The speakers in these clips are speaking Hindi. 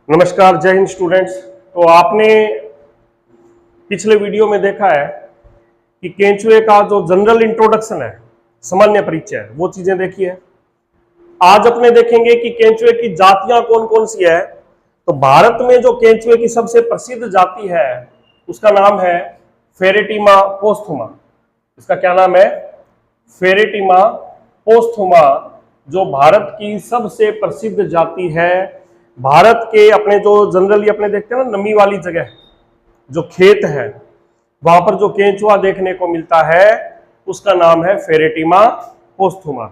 नमस्कार, जय हिंद स्टूडेंट्स। तो आपने पिछले वीडियो में देखा है कि केंचुए का जो जनरल इंट्रोडक्शन है, सामान्य परिचय है, वो चीजें देखी है। आज अपने देखेंगे कि केंचुए की जातियां कौन कौन सी है। तो भारत में जो केंचुए की सबसे प्रसिद्ध जाति है उसका नाम है फेरेटिमा पोस्थुमा। इसका क्या नाम है? फेरेटिमा पोस्थुमा, जो भारत की सबसे प्रसिद्ध जाति है। भारत के अपने जो जनरली अपने देखते हैं ना, नमी वाली जगह जो खेत है वहां पर जो केंचुआ देखने को मिलता है उसका नाम है फेरेटिमा पोस्थुमा।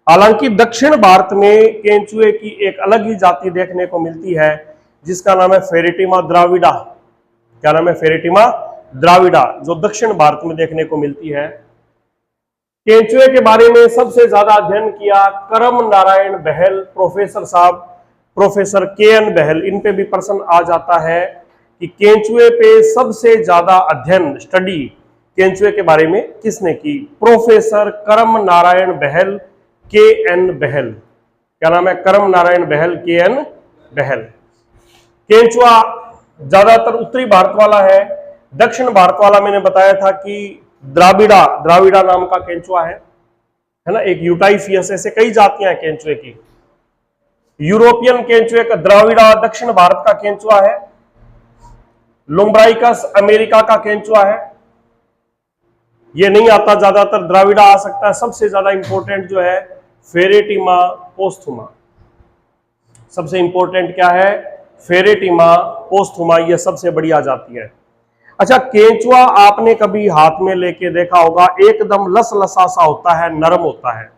हालांकि दक्षिण भारत में केंचुए की एक अलग ही जाति देखने को मिलती है जिसका नाम है फेरेटिमा द्राविडा। क्या नाम है? फेरेटिमा द्राविडा, जो दक्षिण भारत में देखने को मिलती है। केंचुए के बारे में सबसे ज्यादा अध्ययन किया करम नारायण बहल प्रोफेसर साहब, प्रोफेसर के.एन. बहल। इन पे भी प्रश्न आ जाता है कि केंचुए पे सबसे ज्यादा अध्ययन स्टडी केंचुए के बारे में किसने की? प्रोफेसर करम नारायण बहल, के.एन. बहल। क्या नाम है? करम नारायण बहल, के.एन. बहल। केंचुआ ज्यादातर उत्तरी भारत वाला है। दक्षिण भारत वाला मैंने बताया था कि द्राविडा नाम का केंचुआ है ना। एक यूटाइफियस, ऐसे कई जातियां हैं केंचुए की। यूरोपियन केंचुए का द्राविडा दक्षिण भारत का केंचुआ है। लुम्ब्राइकस अमेरिका का केंचुआ है। ये नहीं आता, ज्यादातर द्राविडा आ सकता है। सबसे ज्यादा इंपॉर्टेंट जो है फेरेटिमा पोस्थुमा। सबसे इंपॉर्टेंट क्या है? फेरेटिमा पोस्थुमा, ये सबसे बढ़िया जाती है। अच्छा, केंचुआ आपने कभी हाथ में लेके देखा होगा, एकदम लसलसा सा होता है, नरम होता है।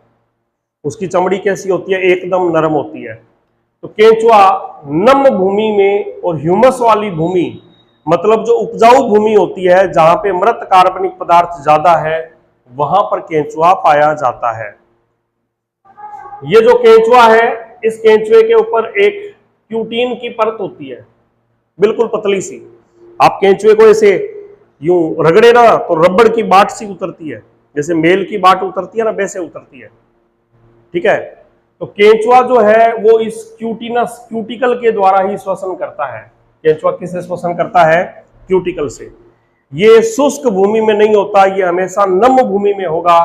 उसकी चमड़ी कैसी होती है? एकदम नरम होती है। तो केंचुआ नम भूमि में और ह्यूमस वाली भूमि, मतलब जो उपजाऊ भूमि होती है जहां पे मृत कार्बनिक पदार्थ ज्यादा है, वहां पर केंचुआ पाया जाता है। ये जो केंचुआ है, इस केंचुए के ऊपर एक क्यूटीन की परत होती है, बिल्कुल पतली सी। आप केंचुए को ऐसे यूं रगड़े ना तो रबड़ की बाट सी उतरती है, जैसे मेल की बाट उतरती है ना, वैसे उतरती है। ठीक है। तो केंचुआ जो है वो इस क्यूटिकल के द्वारा ही श्वसन करता है। केंचुआ किससे श्वसन करता है? क्यूटिकल से। ये शुष्क भूमि में नहीं होता, ये हमेशा नम भूमि में होगा,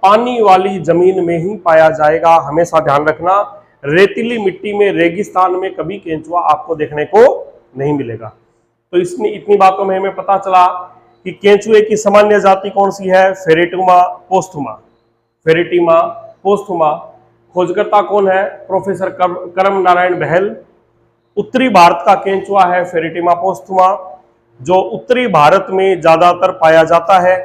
पानी वाली जमीन में ही पाया जाएगा। हमेशा ध्यान रखना, रेतीली मिट्टी में, रेगिस्तान में कभी केंचुआ आपको देखने को नहीं मिलेगा। तो इसमें इतनी बातों में हमें पता चला कि केंचुए की सामान्य जाति कौन सी है? फेरेटिमा पोस्थुमा। फेरेटिमा पोस्थुमा। खोजकर्ता कौन है? प्रोफेसर करम नारायण बहल। उत्तरी भारत का केंचुआ है फेरेटिमा पोस्थुमा, जो उत्तरी भारत में ज्यादातर पाया जाता है।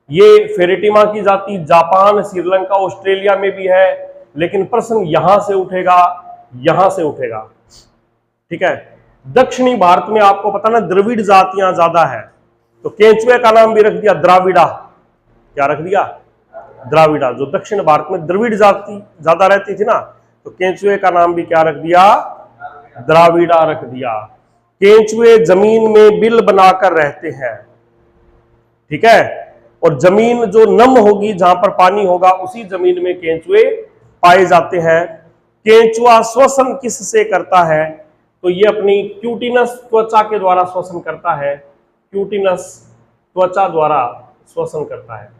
ये फेरेटिमा की जाति जापान, श्रीलंका, ऑस्ट्रेलिया में भी है। लेकिन प्रश्न यहां से उठेगा, यहां से उठेगा। ठीक है। दक्षिणी भारत में आपको पता ना द्रविड़ जातियां ज्यादा है, तो केंचुए का नाम भी रख दिया द्राविडा। क्या रख दिया? द्राविडा। जो दक्षिण भारत में द्रविड़ जाति ज्यादा रहती थी ना, तो केंचुए का नाम भी क्या रख दिया? द्राविडा रख दिया। केंचुए जमीन में बिल बनाकर रहते हैं। ठीक है। और जमीन जो नम होगी, जहां पर पानी होगा, उसी जमीन में केंचुए पाए जाते हैं। केंचुआ श्वसन किससे करता है? तो ये अपनी क्यूटिनस त्वचा के द्वारा श्वसन करता है। क्यूटिनस त्वचा द्वारा श्वसन करता है।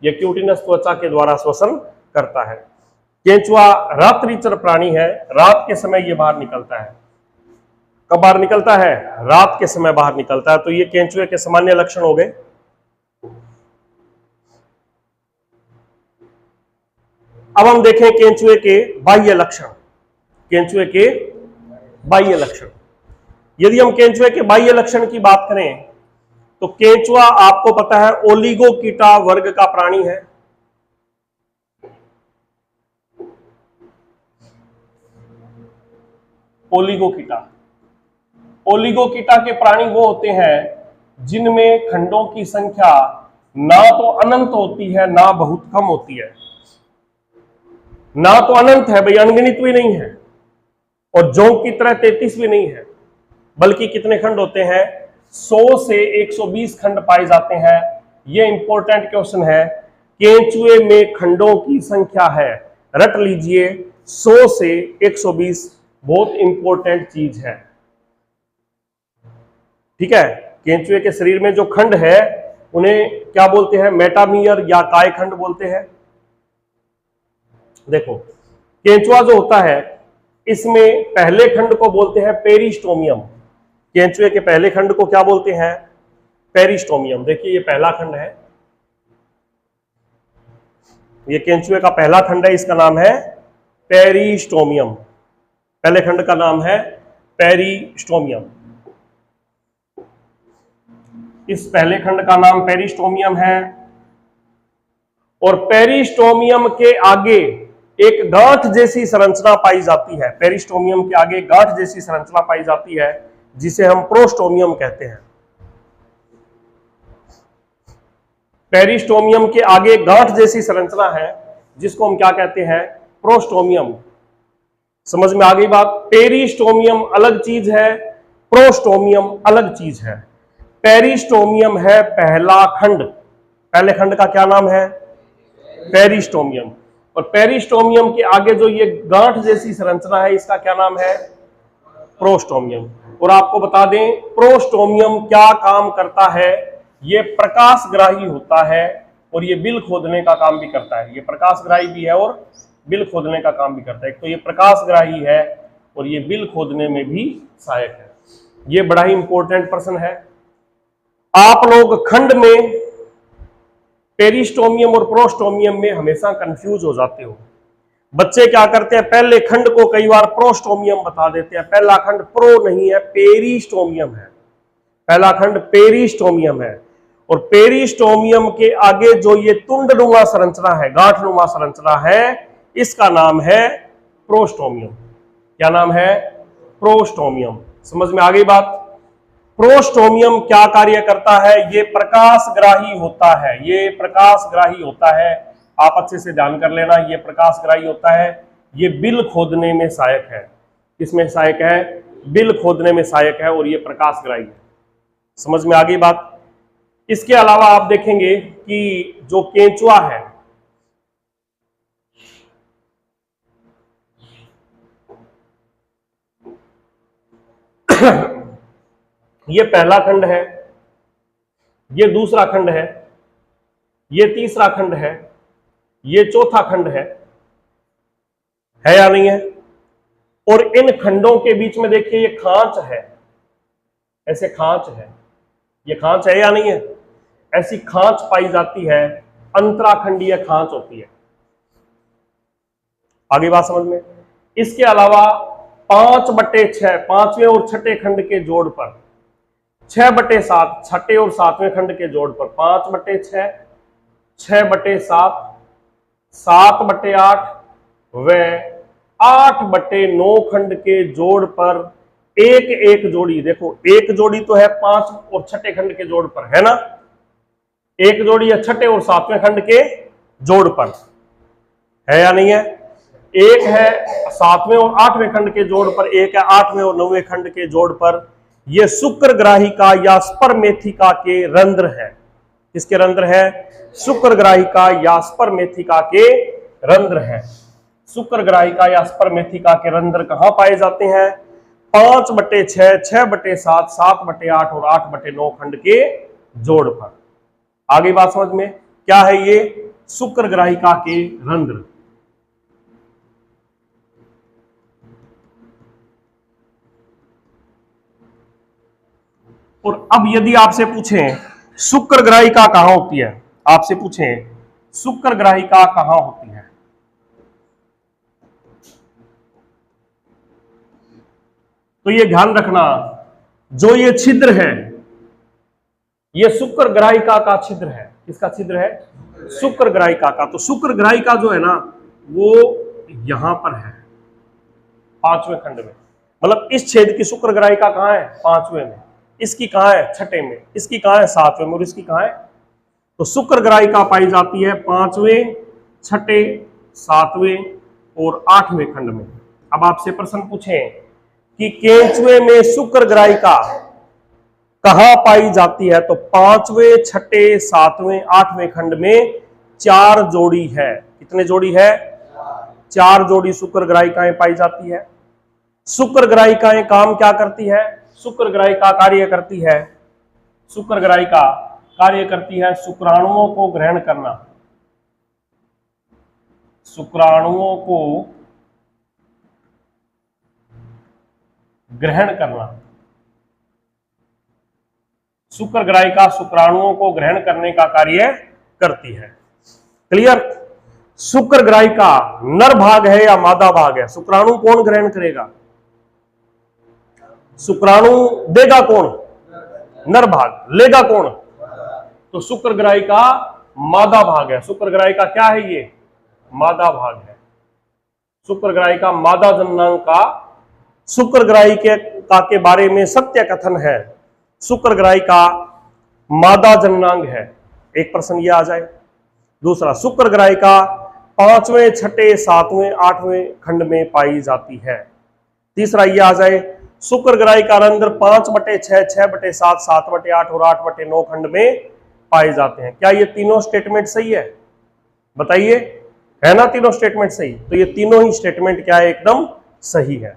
यह क्यूटिनस त्वचा के द्वारा श्वसन करता है। केंचुआ रात्रिचर प्राणी है। रात के समय यह बाहर निकलता है। कब बाहर निकलता है? रात के समय बाहर निकलता है। तो ये केंचुए के सामान्य लक्षण हो गए। अब हम देखें केंचुए के बाह्य लक्षण। केंचुए के बाह्य लक्षण, यदि हम केंचुए के बाह्य लक्षण की बात करें तो केंचुआ आपको पता है ओलिगोकीटा वर्ग का प्राणी है। ओलिगोकीटा। ओलिगोकीटा के प्राणी वो होते हैं जिनमें खंडों की संख्या ना तो अनंत होती है, ना बहुत कम होती है। ना तो अनंत है भाई, अनगिनत भी नहीं है, और जोंक की तरह 33 भी नहीं है, बल्कि कितने खंड होते हैं? 100 से 120 खंड पाए जाते हैं। यह इंपॉर्टेंट क्वेश्चन है। केंचुए में खंडों की संख्या है, रट लीजिए, 100 से 120 बहुत इंपॉर्टेंट चीज है। ठीक है, केंचुए के शरीर में जो खंड है उन्हें क्या बोलते हैं? मेटामियर या काय खंड बोलते हैं। देखो, केंचुआ जो होता है इसमें पहले खंड को बोलते हैं पेरिस्टोमियम। केंचुए के पहले खंड को क्या बोलते हैं? पेरिस्टोमियम। देखिए, ये पहला खंड है, ये केंचुए का पहला खंड है, इसका नाम है पेरिस्टोमियम। पहले खंड का नाम है पेरिस्टोमियम। इस पहले खंड का नाम पेरिस्टोमियम है। और पेरिस्टोमियम के आगे एक गांठ जैसी संरचना पाई जाती है। पेरिस्टोमियम के आगे गांठ जैसी संरचना पाई जाती है जिसे हम प्रोस्टोमियम कहते हैं। पेरिस्टोमियम के आगे गांठ जैसी संरचना है जिसको हम क्या कहते हैं? प्रोस्टोमियम। समझ में आ गई बात? पेरिस्टोमियम अलग चीज है, प्रोस्टोमियम अलग चीज है। पेरिस्टोमियम है पहला खंड। पहले खंड का क्या नाम है? पेरिस्टोमियम। और पेरिस्टोमियम के आगे जो ये गांठ जैसी संरचना है इसका क्या नाम है? प्रोस्टोमियम। और आपको बता दें, प्रोस्टोमियम क्या काम करता है? ये प्रकाशग्राही होता है और ये बिल खोदने का काम भी करता है। ये प्रकाशग्राही भी है और बिल खोदने का काम भी करता है। एक तो ये प्रकाशग्राही है और ये बिल खोदने में भी सहायक है। ये बड़ा ही इंपॉर्टेंट प्रश्न है। आप लोग खंड में पेरिस्टोमियम और प्रोस्टोमियम में हमेशा कंफ्यूज हो जाते हो। बच्चे क्या करते हैं? पहले खंड को कई बार प्रोस्टोमियम बता देते हैं। पहला खंड प्रो नहीं है, पेरिस्टोमियम है। पहला खंड पेरिस्टोमियम है। और पेरिस्टोमियम के आगे जो ये तुंडनुमा संरचना है, गांठनुमा संरचना है, इसका नाम है प्रोस्टोमियम। क्या नाम है? प्रोस्टोमियम। समझ में आ गई बात? प्रोस्टोमियम क्या कार्य करता है? ये प्रकाशग्राही होता है। ये प्रकाशग्राही होता है, आप अच्छे से ध्यान कर लेना। ये प्रकाशग्राही होता है, ये बिल खोदने में सहायक है। किसमें सहायक है? बिल खोदने में सहायक है और ये प्रकाशग्राही है। समझ में आ गई बात? इसके अलावा आप देखेंगे कि जो केंचुआ है, ये पहला खंड है, ये दूसरा खंड है, ये तीसरा खंड है, ये चौथा खंड है या नहीं है? और इन खंडों के बीच में देखिए ये खांच है, ऐसे खांच है। ये खांच है या नहीं है? ऐसी खांच पाई जाती है, अंतराखंडीय खांच होती है। आगे बात समझ में? इसके अलावा 5/6 पांचवें और छठे खंड के जोड़ पर, 6/7 छठे और सातवें खंड के जोड़ पर, 5/6, 6/7, 7/8 व 8/9 खंड के जोड़ पर एक एक जोड़ी। देखो, एक जोड़ी तो है 5 और छठे खंड के जोड़ पर, है ना? एक जोड़ी है छठे और सातवें खंड के जोड़ पर, है या नहीं है? एक है 7वें और 8वें खंड के जोड़ पर, एक है 8वें और 9वें खंड के जोड़ पर। यह शुक्रग्राहिका या स्पर्मेथिका के रंध्र है। किसके रंध्र है? शुक्रग्राहिका या स्पर्मेथिका के रंध्र है। शुक्रग्राहिका या स्पर्मेथिका के रंध्र कहां पाए जाते हैं? 5/6, 6/7, 7/8 और 8/9 खंड के जोड़ पर। आगे बात समझ में? क्या है ये? शुक्रग्राहिका के रंध्र। और अब यदि आपसे पूछें शुक्रग्राहिका कहां होती है, आपसे पूछें शुक्रग्राहिका कहां होती है, तो ये ध्यान रखना, जो ये छिद्र है ये शुक्रग्राहिका का छिद्र है। किसका छिद्र है? शुक्रग्राहिका का। तो शुक्रग्राहिका जो है ना वो यहां पर है, 5वें खंड में। मतलब इस छेद की शुक्रग्राहिका कहां है? 5वें में। इसकी कहां है? छठे में। इसकी कहां है? 7वें में। और इसकी कहां है? तो शुक्रग्राहिका पाई जाती है 5वें, छठे, 7वें और 8वें खंड में। अब आपसे प्रश्न पूछें कि केंचुए में शुक्रग्राहिका कहां पाई जाती है, तो 5वें, छठे, 7वें, 8वें खंड में 4 जोड़ी है। कितने जोड़ी है? 4 जोड़ी शुक्रग्राहिकाएं पाई जाती है। शुक्रग्राहिकाएं काम क्या करती है? शुक्रग्राहिका कार्य करती है, शुक्रग्राहिका कार्य करती है शुक्राणुओं को ग्रहण करना, शुक्राणुओं को ग्रहण करना। शुक्रग्राहिका शुक्राणुओं को ग्रहण करने का कार्य करती है। क्लियर? शुक्रग्राहिका नर भाग है या मादा भाग है? शुक्राणु कौन ग्रहण करेगा? शुक्राणु देगा कौन? नर भाग। लेगा कौन? तो शुक्रग्राहिका मादा भाग है। शुक्रग्राहिका क्या है? ये मादा भाग है। शुक्रग्राहिका मादा जननांग का शुक्रग्राहिका के बारे में सत्य कथन है, शुक्रग्राहिका मादा जननांग है। एक प्रश्न ये आ जाए। दूसरा, शुक्रग्राहिका 5वें, 6ठे, 7वें, 8वें खंड में पाई जाती है। तीसरा ये आ जाए, शुक्रग्राहिका रंध्र 5/6, 6/7, 7/8 और 8/9 खंड में पाए जाते हैं। क्या ये तीनों स्टेटमेंट सही है? बताइए, है ना तीनों स्टेटमेंट सही? तो ये तीनों ही स्टेटमेंट क्या है? एकदम सही है।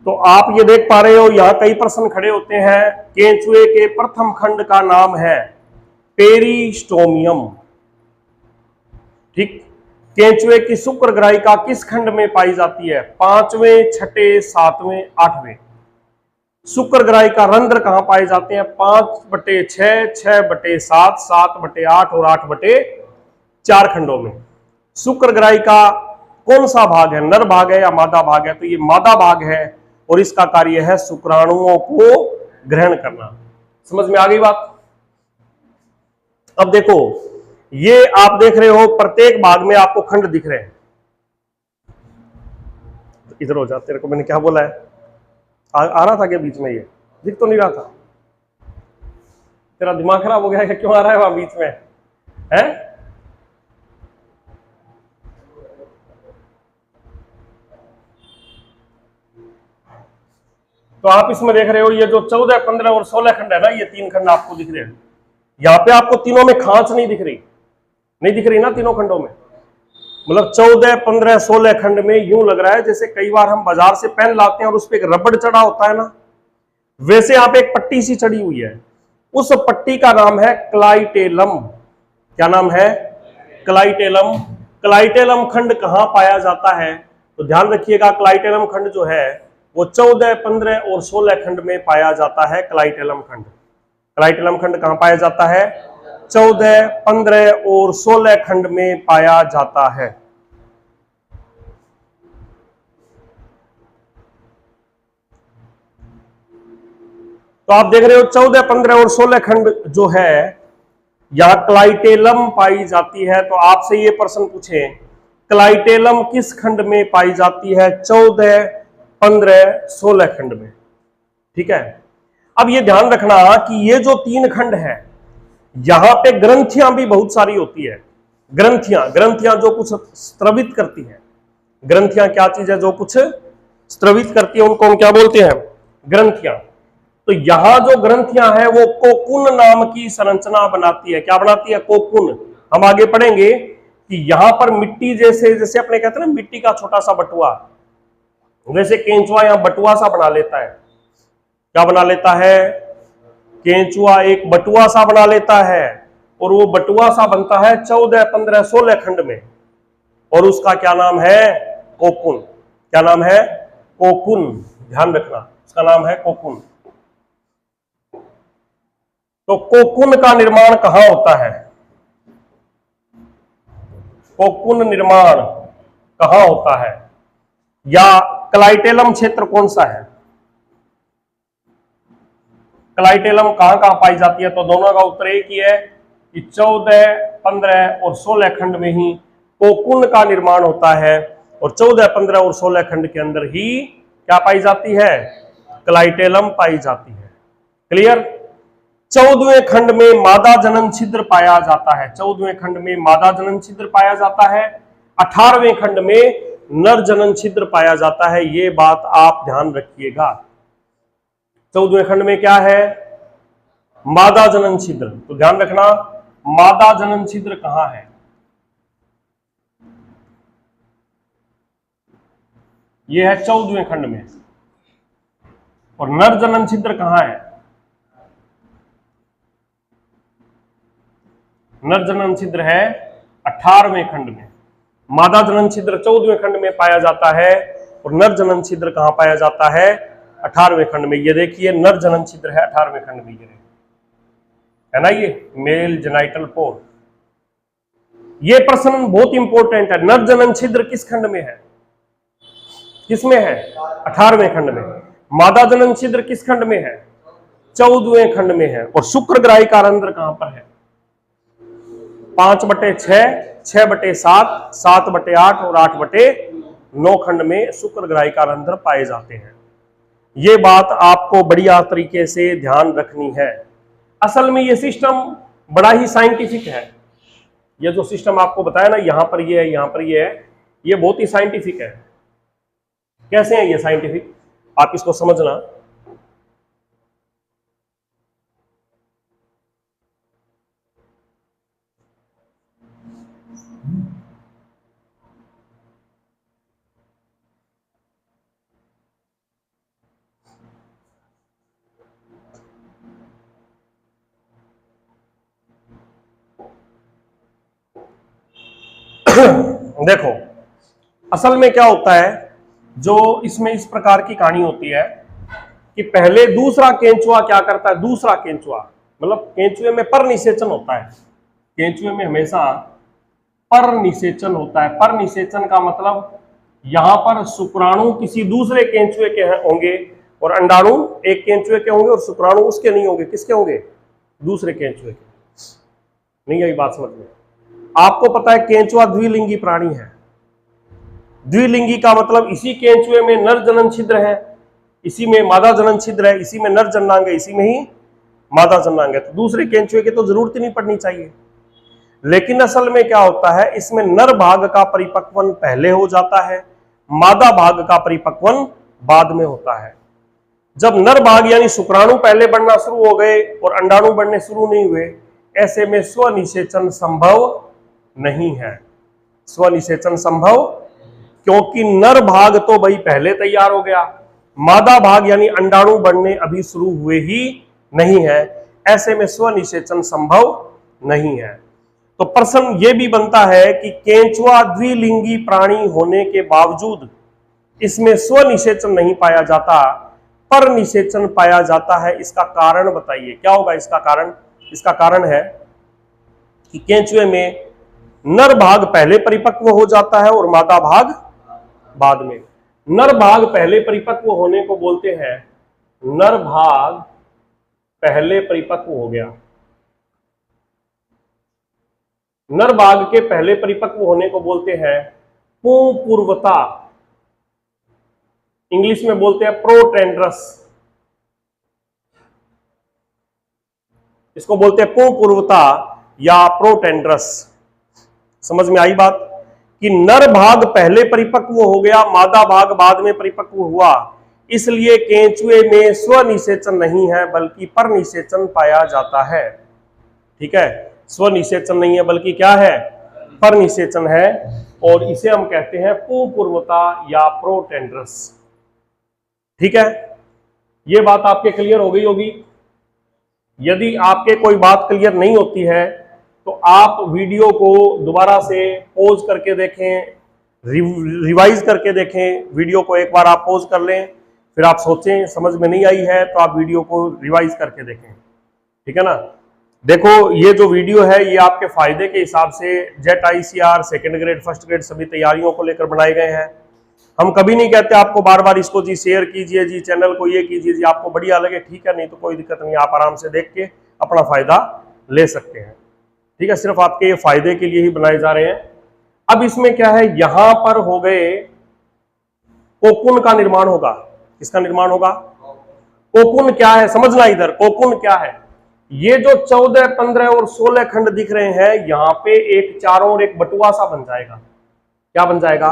तो आप ये देख पा रहे हो, यहां कई प्रश्न खड़े होते हैं। केंचुए के प्रथम खंड का नाम है पेरिस्टोमियम। ठीक। केंचुए की शुक्रग्राहिका किस खंड में पाई जाती है? 5वें, 6ठे, 7वें, 8वें। शुक्रग्राहिका रंध्र कहां पाए जाते हैं? 5/6, 6/7, 7/8 और 8/4 खंडों में। शुक्रग्राहिका कौन सा भाग है? नर भाग है या मादा भाग है? तो ये मादा भाग है और इसका कार्य है शुक्राणुओं को ग्रहण करना। समझ में आ गई बात? अब देखो, ये आप देख रहे हो प्रत्येक भाग में आपको खंड दिख रहे हैं। इधर हो जा, तेरे को मैंने क्या बोला है? आ रहा था क्या बीच में? ये दिख तो नहीं रहा था? तेरा दिमाग खराब हो गया है? क्यों आ रहा है वहां बीच में? है? तो आप इसमें देख रहे हो, ये जो 14, 15 और 16 खंड है ना, ये 3 खंड आपको दिख रहे हैं। यहां पे आपको तीनों में खांच नहीं दिख रही, नहीं दिख रही ना तीनों खंडों में। मतलब 14, 15, 16 खंड में यूं लग रहा है जैसे कई बार हम बाजार से पेन लाते हैं और उस पर एक रबड़ चढ़ा होता है ना, वैसे यहाँ पे एक पट्टी सी चढ़ी हुई है। उस पट्टी का नाम है क्लाइटेलम। क्या नाम है? क्लाइटेलम। क्लाइटेलम खंड कहां पाया जाता है? तो ध्यान रखिएगा, क्लाइटेलम खंड जो है वो 14, 15 और 16 खंड में पाया जाता है। क्लाइटेलम खंड, क्लाइटेलम खंड कहां पाया जाता है? 14, 15 और 16 खंड में पाया जाता है। तो आप देख रहे हो 14, 15 और 16 खंड जो है यहां क्लाइटेलम पाई जाती है। तो आपसे ये प्रश्न पूछे, क्लाइटेलम किस खंड में पाई जाती है? 14, 15, 16 खंड में। ठीक है। अब ये ध्यान रखना कि ये जो 3 खंड है, यहां पे ग्रंथियां भी बहुत सारी होती है। ग्रंथियां जो कुछ स्त्रवित करती है। ग्रंथियां क्या चीज है? जो कुछ स्त्रवित करती है, उनको हम क्या बोलते हैं? ग्रंथियां। तो यहां जो ग्रंथियां हैं वो कोकुन नाम की संरचना बनाती है। क्या बनाती है? कोकुन। हम आगे पढ़ेंगे कि यहां पर मिट्टी जैसे अपने कहते हैं ना, मिट्टी का छोटा सा बटुआ, वैसे केंचुआ यहां बटुआ सा बना लेता है। क्या बना लेता है? केंचुआ एक बटुआ सा बना लेता है, और वो बटुआ सा बनता है 14, 15, 16 खंड में, और उसका क्या नाम है? कोकुन। क्या नाम है? कोकुन। ध्यान रखना, उसका नाम है कोकुन। तो कोकुन का निर्माण कहां होता है? कोकुन निर्माण कहां होता है? या क्लाइटेलम क्षेत्र कौन सा है? क्लाइटेलम कहां कहां पाई जाती है? तो दोनों का उत्तर एक ही है कि 14, 15 और 16 खंड में ही कोकुन का निर्माण होता है, और 14, 15 और 16 खंड के अंदर ही क्या पाई जाती है? क्लाइटेलम पाई जाती है। क्लियर? 14वें खंड में मादा जनन छिद्र पाया जाता है। 14वें खंड में मादा जनन छिद्र पाया जाता है। 18वें खंड में नर जनन छिद्र पाया जाता है। ये बात आप ध्यान रखिएगा। 14वें खंड में क्या है? मादा जनन छिद्र। तो ध्यान रखना, मादा जनन छिद्र कहां है? ये है 14वें खंड में, और नर जनन छिद्र कहां है? नर जनन छिद्र है 18वें खंड में। मादा जनन छिद्र 14वें खंड में पाया जाता है, और नर जनन छिद्र कहां पाया जाता है? 18वें खंड में। ये देखिए नर जनन छिद्र है 18वें खंड में, ये है ना, ये मेल जेनाइटल पोर। ये प्रश्न बहुत इंपॉर्टेंट है। नर जनन छिद्र किस खंड में है? किसमें है? 18वें खंड में। मादा जनन छिद्र किस खंड में है? 14वें खंड में है। और शुक्र ग्राही कारंध्र कहां पर है? 5/6, 6/7, 7/8 और 8/9 खंड में शुक्र ग्राही कारंध्र पाए जाते हैं। ये बात आपको बढ़िया तरीके से ध्यान रखनी है। असल में ये सिस्टम बड़ा ही साइंटिफिक है। ये जो सिस्टम आपको बताया ना, यहां पर ये है, यहां पर ये है, ये बहुत ही साइंटिफिक है। कैसे है ये साइंटिफिक, आप इसको समझना। देखो असल में क्या होता है, जो इसमें इस प्रकार की कहानी होती है कि पहले दूसरा केंचुआ क्या करता है? दूसरा केंचुआ मतलब केंचुए में पर निषेचन होता है। केंचुए में हमेशा पर निषेचन होता है। पर निषेचन का मतलब यहां पर शुक्राणु किसी दूसरे केंचुए के होंगे और अंडाणु एक केंचुए के होंगे, और शुक्राणु उसके नहीं होंगे। किसके होंगे? दूसरे केंचुए के। नहीं आई बात समझ में? आपको पता है केंचुआ द्विलिंगी प्राणी है। द्विलिंगी का मतलब इसी केंचुए में नर जनन छिद्र है, इसी में मादा जनन छिद्र है, इसी में नर जननांग है, इसी में ही मादा जननांग है। तो दूसरे केंचुए की तो जरूरत ही नहीं पड़नी चाहिए। लेकिन असल में क्या होता है, इसमें नर भाग का परिपक्वन पहले हो जाता है, मादा भाग का परिपक्वन बाद में होता है। जब नर भाग यानी शुक्राणु पहले बढ़ना शुरू हो गए और अंडाणु बढ़ने शुरू नहीं हुए, ऐसे में स्वनिषेचन संभव नहीं है। स्वनिषेचन संभव, क्योंकि नर भाग तो भाई पहले तैयार हो गया, मादा भाग यानी अंडाणु बढ़ने अभी शुरू हुए ही नहीं है। ऐसे में स्वनिषेचन संभव नहीं है। तो प्रश्न यह भी बनता है कि केंचुआ द्विलिंगी प्राणी होने के बावजूद इसमें स्वनिषेचन नहीं पाया जाता, पर निषेचन पाया जाता है। इसका कारण बताइए, क्या होगा इसका कारण? इसका कारण है कि केंचुए में नर भाग पहले परिपक्व हो जाता है और मादा भाग बाद में। नर भाग पहले परिपक्व होने को बोलते हैं, नर भाग पहले परिपक्व हो गया। नर भाग के पहले परिपक्व होने को बोलते हैं पुंपूर्वता। इंग्लिश में बोलते हैं प्रोटेंड्रस। इसको बोलते हैं पुंपूर्वता या प्रोटेंड्रस। समझ में आई बात? कि नर भाग पहले परिपक्व हो गया, मादा भाग बाद में परिपक्व हुआ, इसलिए केंचुए में स्वनिषेचन नहीं है बल्कि पर निषेचन पाया जाता है। ठीक है, स्वनिषेचन नहीं है बल्कि क्या है? पर निषेचन है, और इसे हम कहते हैं पुंपूर्वता या प्रोटेंड्रस। ठीक है, ये बात आपके क्लियर हो गई होगी। यदि आपके कोई बात क्लियर नहीं होती है तो आप वीडियो को दोबारा से पॉज करके देखें, रिवाइज करके देखें। वीडियो को एक बार आप पॉज कर लें, फिर आप सोचें समझ में नहीं आई है तो आप वीडियो को रिवाइज करके देखें। ठीक है ना? देखो ये जो वीडियो है ये आपके फायदे के हिसाब से jet ICR second grade first grade सभी तैयारियों को लेकर बनाए गए हैं। हम कभी नहीं कहते आपको बार बार इसको जी शेयर कीजिए जी, चैनल को ये कीजिए जी, आपको बढ़िया लगे ठीक है, नहीं तो कोई दिक्कत नहीं, आप आराम से देख के अपना फायदा ले सकते हैं। ठीक है, सिर्फ आपके ये फायदे के लिए ही बनाए जा रहे हैं। अब इसमें क्या है, यहां पर हो गए कोकुन का निर्माण होगा। किसका निर्माण होगा? कोकुन क्या है समझना इधर। कोकुन क्या है? ये जो 14, 15 और 16 खंड दिख रहे हैं, यहां पे एक चारों ओर एक बटुआ सा बन जाएगा। क्या बन जाएगा?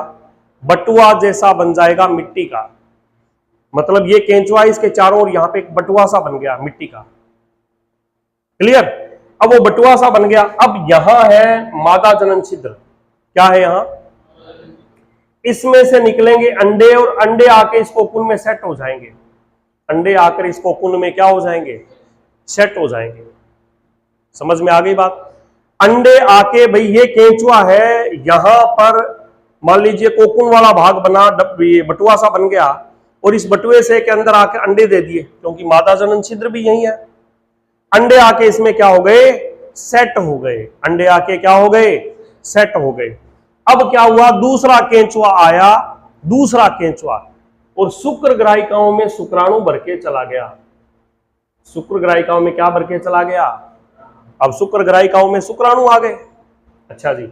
बटुआ जैसा बन जाएगा मिट्टी का। मतलब ये केंचुआ, इसके चारों ओर यहां पे एक बटुआ सा बन गया मिट्टी का। क्लियर? अब वो बटुआ सा बन गया। अब यहां है मादा जनन छिद्र। क्या है यहां? इसमें से निकलेंगे अंडे और अंडे आके इस कोकुन में सेट हो जाएंगे। अंडे आकर इस कोकुन में क्या हो जाएंगे? सेट हो जाएंगे। समझ में आ गई बात? अंडे आके, भाई ये केंचुआ है, यहां पर मान लीजिए कोकुन वाला भाग बना, ये बटुआ सा बन गया, और इस बटुए से के अंदर आके अंडे दे दिए, क्योंकि मादा जनन छिद्र भी यही है। अंडे आके इसमें क्या हो गए? सेट हो गए। अंडे आके क्या हो गए? सेट हो गए। अब क्या हुआ? दूसरा केंचुआ आया, दूसरा केंचुआ, और शुक्र ग्राहिकाओं में शुक्राणु भर के चला गया। शुक्र ग्राहिकाओं में क्या भर के चला गया? अब शुक्र ग्राहिकाओं में शुक्राणु आ गए। अच्छा जी,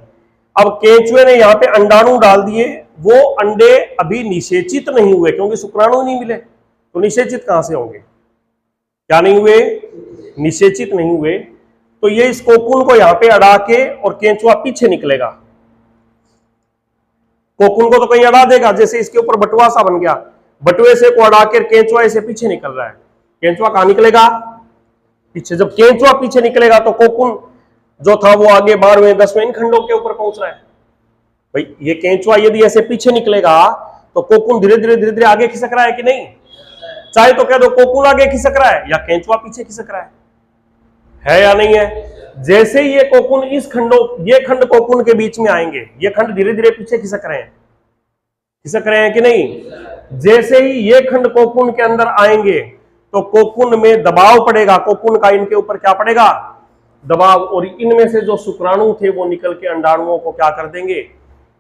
अब केंचुए ने यहां पे अंडाणु डाल दिए, वो अंडे अभी निषेचित नहीं हुए क्योंकि शुक्राणु नहीं मिले, तो निषेचित कहां से होंगे? क्या नहीं हुए? निषेचित नहीं हुए। तो ये इस कोकुन को यहां पे अड़ा के, और केंचुआ पीछे निकलेगा। कोकुन को तो कहीं अड़ा देगा, जैसे इसके ऊपर बटुआ सा बन गया, बटुए से को अड़ा के केंचुआ इसे पीछे निकल रहा है। केंचुआ कहां निकलेगा? पीछे। जब केंचुआ पीछे निकलेगा तो कोकुन जो था वो आगे 12वें 10वें इन खंडों के ऊपर पहुंच रहा है। भाई ये केंचुआ यदि ऐसे पीछे निकलेगा तो कोकुन धीरे धीरे आगे खिसक रहा है कि नहीं? चाहे तो कह दो कोकुन आगे खिसक रहा है या केंचुआ पीछे खिसक रहा है या नहीं है? जैसे ही ये कोकुन इस खंडों, ये खंड कोकुन के बीच में आएंगे, ये खंड धीरे धीरे पीछे खिसक रहे हैं कि नहीं? जैसे ही ये खंड कोकुन के अंदर आएंगे तो कोकुन में दबाव पड़ेगा, कोकुन का इनके ऊपर क्या पड़ेगा? दबाव, और इनमें से जो शुक्राणु थे वो निकल के अंडाणुओं को क्या कर देंगे?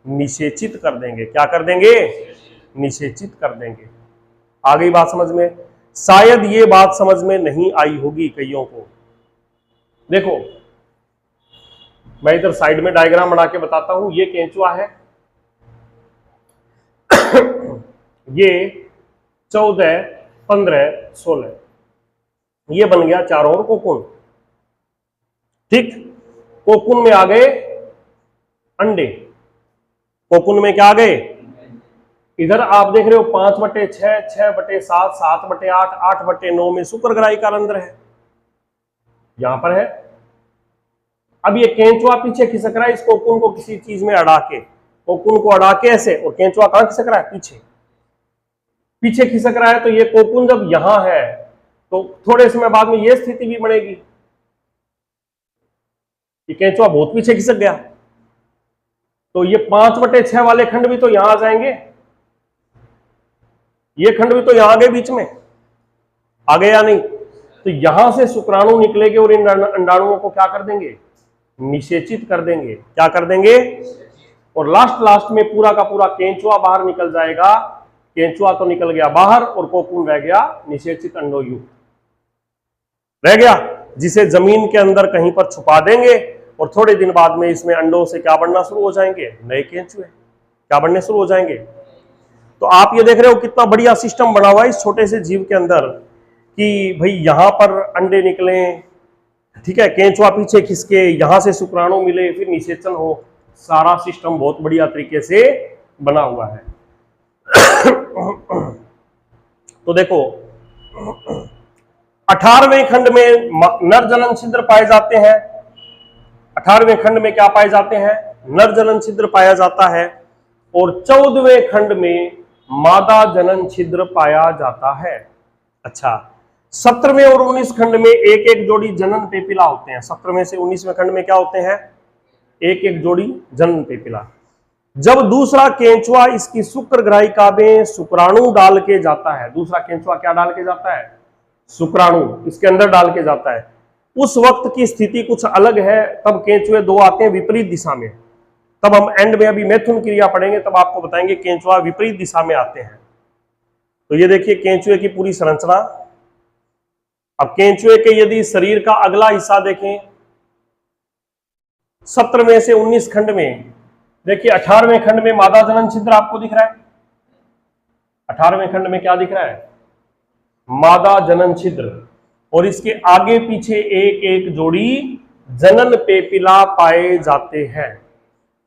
निषेचित कर देंगे। क्या कर देंगे? निषेचित कर देंगे। आ गई बात समझ में? शायद ये बात समझ में नहीं आई होगी कईयों को। देखो मैं इधर साइड में डायग्राम बना के बताता हूं। ये केंचुआ है, ये 14, 15, 16, ये बन गया चारों ओर कोकुन। ठीक, कोकुन में आ गए अंडे। कोकुन में क्या आ गए? इधर आप देख रहे हो 5/6, 6/7, 7/8, 8/9 में शुक्र ग्राहिका रंध्र है, यहां पर है। अब ये केंचुआ पीछे खिसक रहा है इस कोकुन को किसी चीज में अड़ा के, कोकुन को अड़ा के ऐसे, और केंचुआ कहां खिसक रहा है? पीछे खिसक रहा है। तो ये कोकुन जब यहां है तो थोड़े समय बाद में ये स्थिति भी बनेगी, ये केंचुआ बहुत पीछे खिसक गया, तो ये 5/6 वाले खंड भी तो यहां आ जाएंगे, ये खंड भी तो यहां आ गए, बीच में आ गए या नहीं? तो यहां से शुक्राणु निकलेंगे और इन अंडाणुओं को क्या कर देंगे? निषेचित कर देंगे। क्या कर देंगे? और लास्ट में पूरा का पूरा केंचुआ बाहर निकल जाएगा। केंचुआ तो निकल गया बाहर और कोकुन रह गया निषेचित अंडोयुक्त रह गया, जिसे जमीन के अंदर कहीं पर छुपा देंगे, और थोड़े दिन बाद में इसमें अंडों से क्या बनना शुरू हो जाएंगे? नए केंचुए क्या बनने शुरू हो जाएंगे। तो आप ये देख रहे हो कितना बढ़िया सिस्टम बना हुआ है इस छोटे से जीव के अंदर, कि भाई यहां पर अंडे निकले, ठीक है, केंचुआ पीछे खिसके, यहां से शुक्राणु मिले, फिर निषेचन हो। सारा सिस्टम बहुत बढ़िया तरीके से बना हुआ है। तो देखो 18वें खंड में नर जनन छिद्र पाए जाते हैं। 18वें खंड में क्या पाए जाते हैं? नर जनन छिद्र पाया जाता है। और 14वें खंड में मादा जनन छिद्र पाया जाता है। अच्छा, 17वें और 19 खंड में एक एक जोड़ी जनन पेपिला होते हैं। 17वें से 19वें खंड में क्या होते हैं? एक एक जोड़ी जनन पेपिला। जब दूसरा केंचुआ इसकी शुक्र ग्राहिका में शुक्राणु डाल के जाता है, दूसरा केंचुआ क्या डाल के जाता है? शुक्राणु इसके अंदर डाल के जाता है। उस वक्त की स्थिति कुछ अलग है, तब केंचुए दो आते हैं विपरीत दिशा में। तब हम एंड में अभी मैथुन क्रिया पढ़ेंगे, तब आपको बताएंगे केंचुआ विपरीत दिशा में आते हैं। तो ये देखिए केंचुए की पूरी संरचना। अब केंचुए के यदि शरीर का अगला हिस्सा देखें, 17वें से 19 खंड में देखिए, 18वें खंड में मादा जनन छिद्र आपको दिख रहा है। 18वें खंड में क्या दिख रहा है? मादा जनन छिद्र, और इसके आगे पीछे एक एक जोड़ी जनन पेपिला पाए जाते हैं।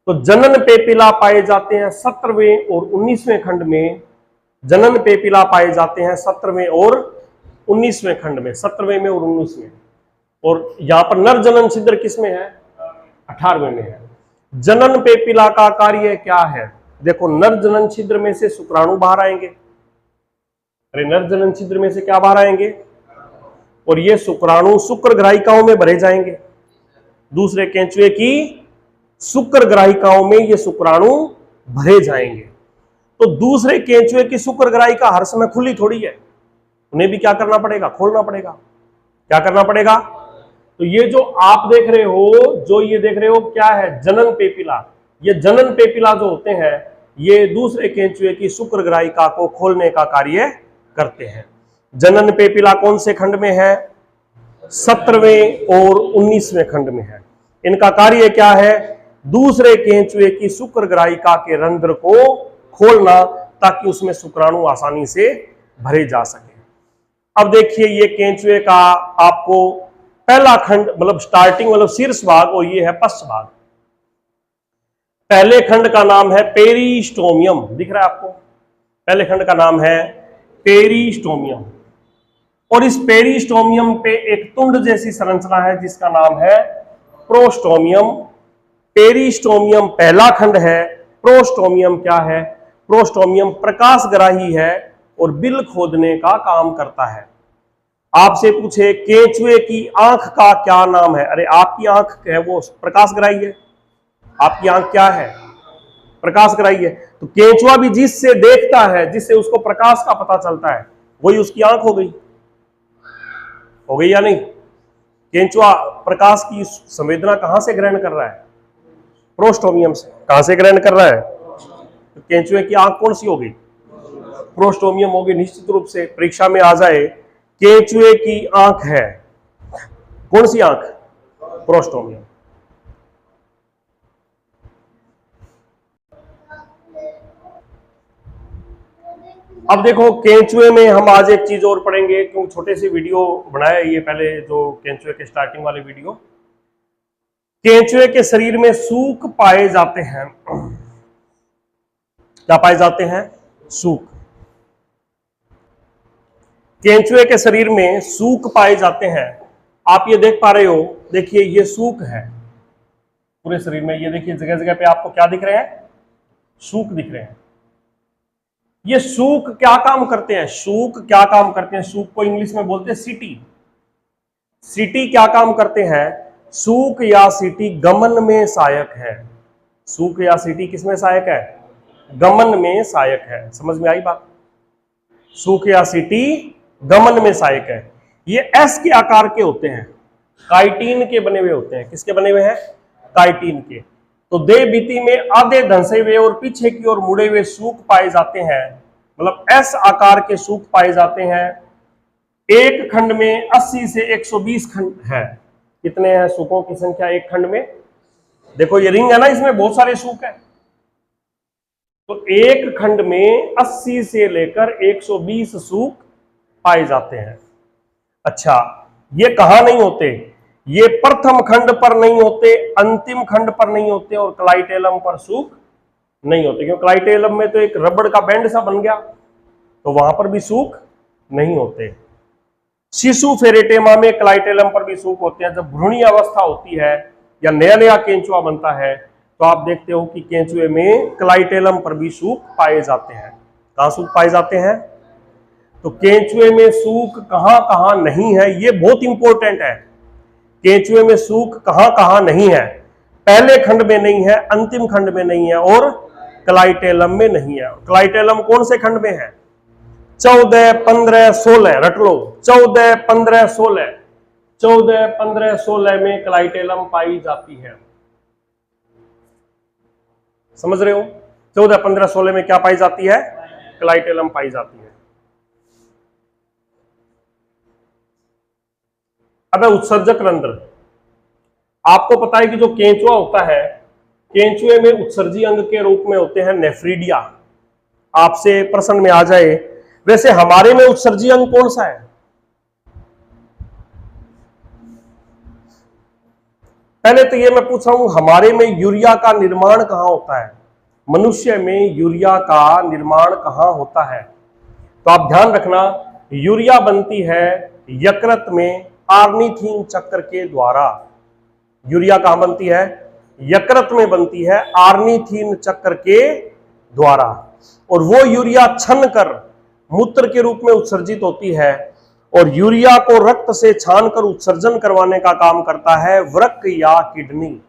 तो जनन पेपिला पाए जाते हैं 17वें और 19वें खंड में। जनन पेपिला पाए जाते हैं 17वें और 19वें खंड में, 17वें में और 19वें। और यहां पर नर जनन छिद्र किसमें है? 18वें में है। जनन पेपिला का कार्य क्या है? देखो नर जनन छिद्र में से शुक्राणु बाहर आएंगे। अरे नर जनन छिद्र में से क्या बाहर आएंगे? और ये शुक्राणु शुक्र ग्राहिकाओं में भरे जाएंगे। दूसरे केंचुए की शुक्र ग्राहिकाओं में ये शुक्राणु भरे जाएंगे। तो दूसरे केंचुए की शुक्र ग्राहिका हर समय खुली थोड़ी है, उन्हें भी क्या करना पड़ेगा? खोलना पड़ेगा। क्या करना पड़ेगा? तो ये जो आप देख रहे हो, जो ये देख रहे हो क्या है? जनन पेपिला। ये जनन पेपिला जो होते हैं ये दूसरे केंचुए की शुक्र ग्राहिका को खोलने का कार्य करते हैं। जनन पेपिला कौन से खंड में है? 17वें और 19वें खंड में है। इनका कार्य क्या है? दूसरे केंचुए की शुक्र ग्राहिका के रंध्र को खोलना ताकि उसमें शुक्राणु आसानी से भरे जा सके। अब देखिए ये केंचुए का आपको पहला खंड मतलब स्टार्टिंग मतलब शीर्ष भाग और ये है पश्च भाग। पहले खंड का नाम है पेरिस्टोमियम, दिख रहा है आपको? पहले खंड का नाम है पेरिस्टोमियम और इस पेरिस्टोमियम पे एक तुंड जैसी संरचना है जिसका नाम है प्रोस्टोमियम। पेरिस्टोमियम पहला खंड है। प्रोस्टोमियम क्या है? प्रोस्टोमियम प्रकाशग्राही है और बिल खोदने का काम करता है। आपसे पूछे केंचुए की आंख का क्या नाम है? अरे आपकी आंख है वो प्रकाशग्राही है। आपकी आंख क्या है? प्रकाशग्राही है। तो केंचुआ भी जिससे देखता है, जिससे उसको प्रकाश का पता चलता है, वही उसकी आंख हो गई। हो गई या नहीं? केंचुआ प्रकाश की संवेदना कहां से ग्रहण कर रहा है? प्रोस्टोमियम से। कहां से ग्रहण कर रहा है? तो केंचुए की आंख कौन सी हो गई? प्रोस्टोमियम हो गई। निश्चित रूप से परीक्षा में आ जाए केंचुए की आंख है कौन सी आंख? प्रोस्टोमियम। अब देखो केंचुए में हम आज एक चीज और पढ़ेंगे, क्योंकि छोटे से वीडियो बनाया ये पहले जो केंचुए के स्टार्टिंग वाले वीडियो। केंचुए के शरीर में सूक पाए जाते हैं। क्या पाए जाते हैं? सूक। केंचुए के शरीर में सूक पाए जाते हैं। आप ये देख पा रहे हो, देखिए ये सूक है पूरे शरीर में। ये देखिए जगह जगह पे आपको क्या दिख रहे हैं? सूक दिख रहे हैं। ये सूक क्या काम करते हैं? सूक क्या काम करते हैं? सूक को इंग्लिश में बोलते हैं सीटी। सीटी क्या काम करते हैं? सूक या सीटी गमन में सहायक है। सूक या सीटी किसमें सहायक है? गमन में सहायक है। समझ में आई बात? सूक या सीटी गमन में सहायक है। ये एस के आकार के होते हैं, काइटिन के बने हुए होते हैं। किसके बने हुए हैं? काइटिन के। तो देह भित्ति में आधे धंसे हुए और पीछे की ओर मुड़े हुए सूक पाए जाते हैं, मतलब एस आकार के सूक पाए जाते हैं। एक खंड में 80 से 120 खंड है। कितने हैं सूकों की संख्या एक खंड में? देखो ये रिंग है ना, इसमें बहुत सारे सूक हैं। तो एक खंड में 80 से लेकर 120 सूक पाए जाते हैं। अच्छा, ये कहां नहीं होते? ये प्रथम खंड पर नहीं होते, अंतिम खंड पर नहीं होते और क्लाइटेलम पर सूक नहीं होते, क्योंकि क्लाइटेलम में तो एक रबड़ का बैंड सा बन गया, तो वहां पर भी सूक नहीं होते। शिशु फेरेटेमा में क्लाइटेलम पर भी सूक होते हैं। जब भ्रूणी अवस्था होती है या नया नया केंचुआ बनता है तो आप देखते हो कि केंचुए में क्लाइटेलम पर भी सूक पाए जाते हैं। कहां सूक पाए जाते हैं? तो केंचुए में सूक कहां कहां नहीं है, ये बहुत इंपॉर्टेंट है। केंचुए में सूक कहां कहां नहीं है? पहले खंड में नहीं है, अंतिम खंड में नहीं है और क्लाइटेलम में नहीं है। क्लाइटेलम कौन से खंड में है? 14, 15, 16। रट लो, 14, 15, 16। 14, 15, 16 में क्लाइटेलम पाई जाती है। समझ रहे हो? 14, 15, 16 में क्या पाई जाती है? क्लाइटेलम पाई जाती है। अब उत्सर्जक रंध्र। आपको पता है कि जो केंचुआ होता है, केंचुए में उत्सर्जी अंग के रूप में होते हैं नेफ्रीडिया। आपसे प्रश्न में आ जाए वैसे हमारे में उत्सर्जी अंग कौन सा है? पहले तो ये मैं पूछ रहा हूं, हमारे में यूरिया का निर्माण कहां होता है? मनुष्य में यूरिया का निर्माण कहां होता है? तो आप ध्यान रखना, यूरिया बनती है यकृत में आर्निथीन चक्र के द्वारा। यूरिया कहां बनती है? यकृत में बनती है आर्निथीन चक्र के द्वारा, और वो यूरिया छन कर मूत्र के रूप में उत्सर्जित होती है, और यूरिया को रक्त से छानकर उत्सर्जन करवाने का काम करता है वृक्क या किडनी।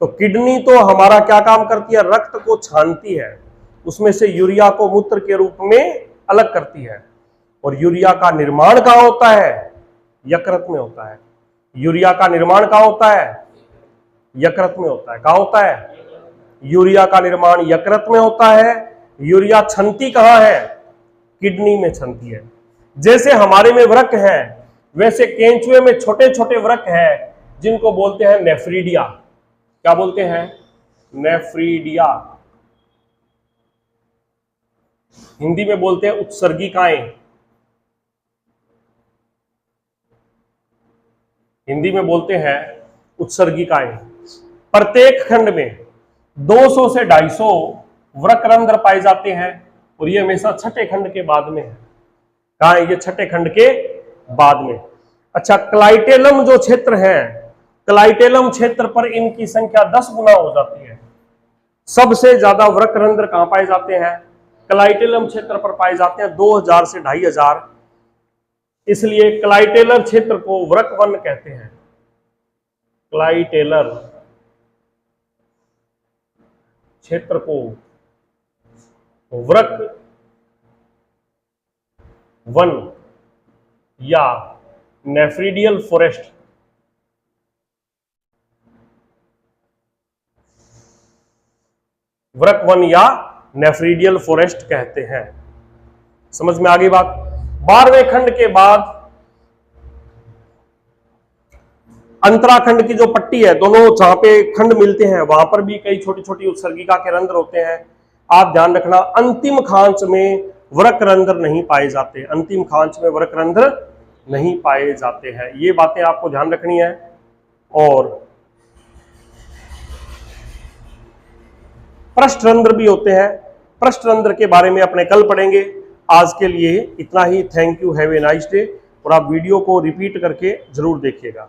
तो किडनी तो हमारा क्या काम करती है, रक्त को छानती है, उसमें से यूरिया को मूत्र के रूप में अलग करती है। और यूरिया का निर्माण कहां होता है, यकृत में होता है। यूरिया का निर्माण कहां होता है, यकृत में होता है। कहां होता है, यूरिया का निर्माण यकृत में होता है। यूरिया छनती कहां है, किडनी में छनती है। जैसे हमारे में वृक्क है, वैसे केंचुए में छोटे छोटे वृक्क है जिनको बोलते हैं नेफ्रीडिया। क्या बोलते हैं, नेफ्रीडिया। हिंदी में बोलते हैं उत्सर्गिकाएं। हिंदी में बोलते हैं उत्सर्गिकाएं। प्रत्येक खंड में 200 से 250 वृक्करंध्र पाए जाते हैं, और ये हमेशा छठे खंड के बाद में है। कहा है, ये छठे खंड के बाद में। अच्छा, क्लाइटेलम जो क्षेत्र है, क्लाइटेलम क्षेत्र पर इनकी संख्या 10 गुना हो जाती है। सबसे ज्यादा वृक्करंध्र कहां पाए जाते हैं, क्लाइटेलम क्षेत्र पर पाए जाते हैं, 2000 से 2500। इसलिए क्लाइटेलर क्षेत्र को वृक्क वन कहते हैं। क्लाइटेलर क्षेत्र को वृक्क वन या नेफ्रीडियल फॉरेस्ट वृक्क वन या नेफ्रीडियल फॉरेस्ट कहते हैं। समझ में आ गई बात। 12वें खंड के बाद अंतराखंड की जो पट्टी है, दोनों जहां पे खंड मिलते हैं वहां पर भी कई छोटी छोटी उत्सर्गिका के रंध्र होते हैं। आप ध्यान रखना, अंतिम खांच में वृक्करंध्र नहीं पाए जाते। अंतिम खांच में वृक्करंध्र नहीं पाए जाते हैं। ये बातें आपको ध्यान रखनी है। और पृष्ठरंध्र भी होते हैं। पृष्ठरंध्र के बारे में अपने कल पढ़ेंगे। आज के लिए इतना ही। Thank you, have a nice day. और आप वीडियो को रिपीट करके जरूर देखिएगा।